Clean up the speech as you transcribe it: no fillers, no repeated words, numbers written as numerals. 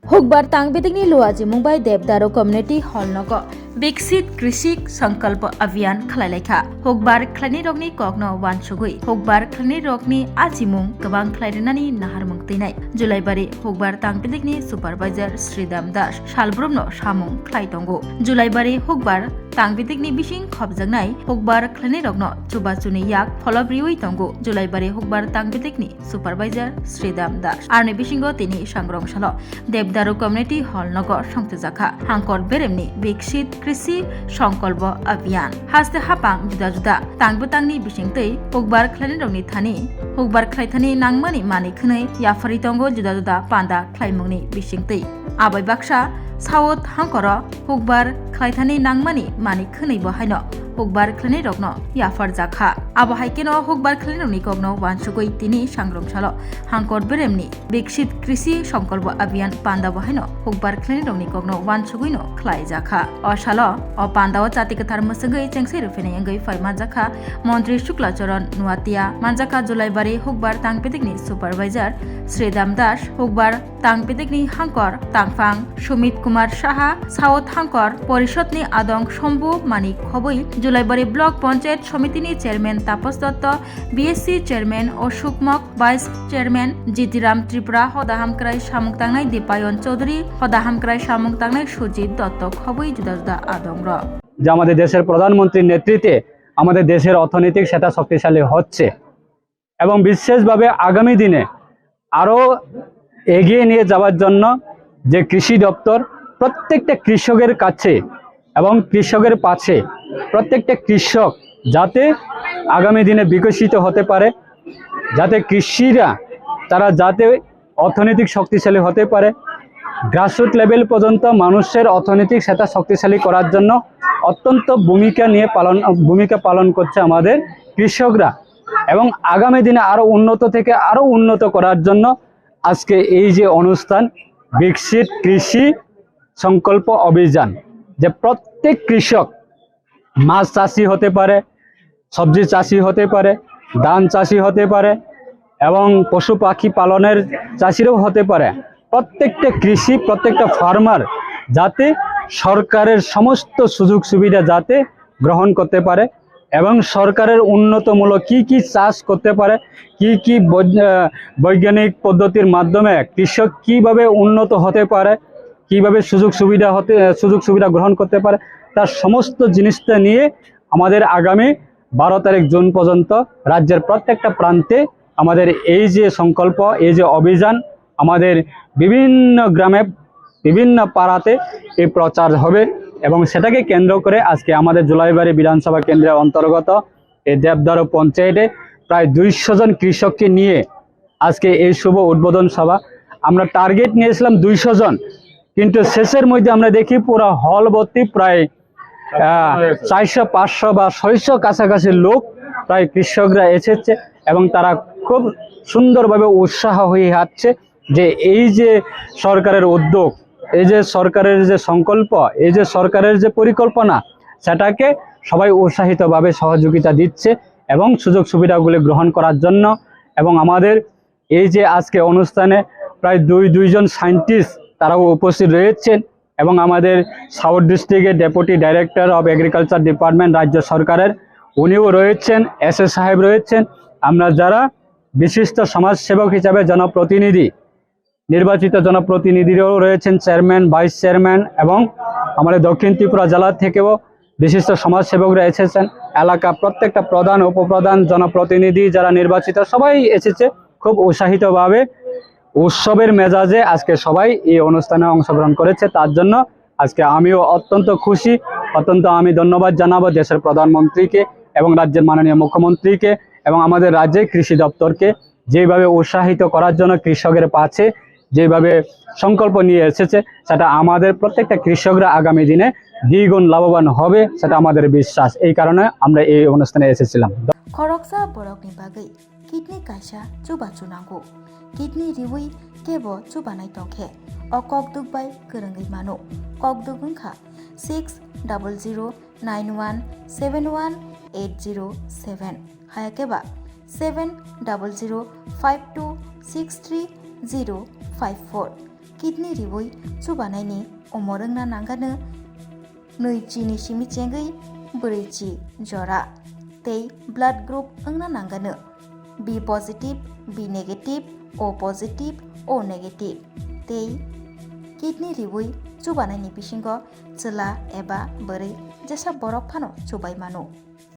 हुकबार तांगबेदिकनी लुआजी Mumbai देवदारो community hall नगो विकसित कृषि संकल्प अभियान खलायलायखा हुकबार खलायनि रगनि कगनो वानसुगुइ हुकबार खलायनि रगनि आजिमुं गोबां खलायरेनानि नाहार मुंतैनाय जुलाइबारि हुकबार तांगबेदिकनि सुपारभाइजार श्रीदाम दास सालब्रुमनो सामुं खलायदंगो जुलाइबारि हुकबार तांगबेदिकनि बिसिं खबजांनाय हुकबार खलायनि रगनो चुबाचुनि याक फलब्रिउइ दंगो जुलाइबारि हुकबार तांगबेदिकनि सुपारभाइजार श्रीदाम दास आरनि बिसिंगो तिनि सांग्रंसालो देवदारो कम्युनिटी हॉल नगर संतजाखा हांकर बेरेमनि विकसित कृषि संकल्प अभियान हास्ते हापां जुदा जुदा तांगबेतांगनि बिसिंतै हुकबार खलायनि रगनि थानि हुकबार खलायथानि नांमानि मानि खनै याफारि दंगो जुदा जुदा पान्दा खलायमुंनि बिसिंतै आबै बाक्सा साउथ हांकर हुकबार खलायथानि नांमानि मानि खनै बहायनो हुकबार खलायनि रगनो याफार जाखा आबहायकेनो हुकबार खलायनि रगनि कगनो वानसुगै तिनि सांग्रंसालो हांकर बेरेमनि विकसित कृषि संकल्प अभियान पान्दा बहायनो हुकबार खलायनि रगनि कगनो वानसुगैनो खलाय जाखा असालो अ पान्दाओ जाति कथार मसंगै चेंसै रुफेनाय अंगै फायमा जाखा मंत्री शुक्लाचरण नुवातिया मानजाखा जुलाइबारि हुकबार तांगबेदिकनि सुपारभाइजार श्रीदाम दास हुकबार तांगबेदिकनि हांकर तांफां सुमित कुमार साहा साउथ हांकर परिषदनि आदं शम्भु मानिक खबै जुलाइबारि ब्लक पंचायत समितिनि chairman Tapas Datta BSC chairman Ashok मक भाइस चेयरमैन जितिराम त्रिपुरा हदाहामक्राय सामुक तांनाय दीपायन चौधरी हदाहामक्राय सामुक तांनाय सुजित दत्त खबै जुदा जुदा आदं र যে আমাদের দেশের প্রধানমন্ত্রীর নেতৃত্বে আমাদের দেশের অর্থনৈতিক সেটা শক্তিশালী হচ্ছে এবং বিশেষভাবে আগামী দিনে আরও এগিয়ে নিয়ে যাওয়ার জন্য যে কৃষি দপ্তর প্রত্যেকটা কৃষকের কাছে এবং কৃষকের পাশে প্রত্যেকটা কৃষক যাতে আগামী দিনে বিকশিত হতে পারে যাতে কৃষিরা তারা যাতে অর্থনৈতিক শক্তিশালী হতে পারে গ্রাসরুট লেভেল পর্যন্ত মানুষের অর্থনৈতিক সেটা শক্তিশালী করার জন্য অত্যন্ত ভূমিকা পালন করছে আমাদের কৃষকরা এবং আগামী দিনে আরো উন্নত থেকে আরো উন্নত করার জন্য আজকে এই যে অনুষ্ঠান বিকশিত কৃষি সংকল্প অভিযান যে প্রত্যেক কৃষক মাছ চাষি হতে পারে সবজি চাষি হতে পারে ধান চাষি হতে পারে এবং পশু পাখি পালনের চাষিরাও হতে পারে প্রত্যেকটা কৃষি প্রত্যেকটা ফার্মার যাতে সরকারের সমস্ত সুযোগ সুবিধা যাতে গ্রহণ করতে পারে এবং সরকারের উন্নতমূলক কি চাষ করতে পারে কি বৈজ্ঞানিক পদ্ধতির মাধ্যমে কৃষক কিভাবে উন্নত হতে পারে কিভাবে সুযোগ সুবিধা গ্রহণ করতে পারে তার সমস্ত জিনিসটা নিয়ে আমাদের আগামী 12 তারিখ জুন পর্যন্ত রাজ্যের প্রত্যেকটা প্রান্তে আমাদের এই যে সংকল্প এই যে অভিযান আমাদের বিভিন্ন গ্রামে বিভিন্ন পাড়াতে এই প্রচার হবে এবং সেটাকে কেন্দ্র করে আজকে আমাদের জুলাইবাড়ি বিধানসভা কেন্দ্রের অন্তর্গত এই দেবদারো পঞ্চায়েতে প্রায় 200 জন কৃষককে নিয়ে আজকে এই শুভ উদ্বোধন সভা আমরা টার্গেট নিয়েছিলাম 200 জন কিন্তু শেষের মধ্যে আমরা দেখি পুরো হল ভর্তি প্রায় 400-500 বা 600 কাছাকাছি লোক প্রায় কৃষকরা এসেছে এবং তারা খুব সুন্দরভাবে উৎসাহ হয়ে আসছে যে এই যে সরকারের উদ্যোগ এই যে সরকারের যে সংকল্প এই যে সরকারের যে পরিকল্পনা সেটাকে সবাই উৎসাহিতভাবে সহযোগিতা দিচ্ছে এবং সুযোগ সুবিধাগুলি গ্রহণ করার জন্য এবং আমাদের এই যে আজকে অনুষ্ঠানে প্রায় দুইজন সায়েন্টিস্ট তারাও উপস্থিত রয়েছেন এবং আমাদের সাউথ ডিস্ট্রিক্টের deputy director of agriculture department রাজ্য সরকারের উনিও রয়েছেন এসএস সাহেব রয়েছেন আমরা যারা বিশিষ্ট সমাজসেবক হিসাবে জনপ্রতিনিধি নির্বাচিত জনপ্রতিনিধিরাও রয়েছেন চেয়ারম্যান ভাইস চেয়ারম্যান এবং আমাদের দক্ষিণ ত্রিপুরা জেলা থেকেও বিশিষ্ট সমাজসেবকরা এসেছেন এলাকা প্রত্যেকটা প্রধান উপপ্রধান জনপ্রতিনিধি যারা নির্বাচিত সবাই এসেছে খুব উৎসাহিতভাবে উৎসবের মেজাজে আজকে সবাই এই অনুষ্ঠানে অংশগ্রহণ করেছে তার জন্য আজকে আমিও অত্যন্ত খুশি আমি ধন্যবাদ জানাবো দেশের প্রধানমন্ত্রীকে এবং রাজ্যের মাননীয় মুখ্যমন্ত্রীকে এবং আমাদের রাজ্যের কৃষি দপ্তরকে যেভাবে উৎসাহিত করার জন্য কৃষকের পাশে যেভাবে সংকল্প নিয়ে এসেছে সেটা আমাদের প্রত্যেকটা কৃষকরা আগামী দিনে দ্বিগুণ লাভবান হবে সেটা আমাদের বিশ্বাস এই কারণে আমরা এই অনুষ্ঠানে এসেছিলাম खरकसा बरकनि बागै किडनी कायसा चुबा चुनांगौ किडनी रिवै केबो चुबानाय तंखे अ ककदुक बाय गोरोङै मानो ककदुक ओंखा 600091718007 हायाकेबा 7005263054 kidney ribui chubanai omorang na nangano nui chini simi chengai berici jora tei blood group angna nangano B positive, B negative, O positive, O negative tei kidney ribui chubanai ni bisingo chela eba beri jesa borok phano chubai mano.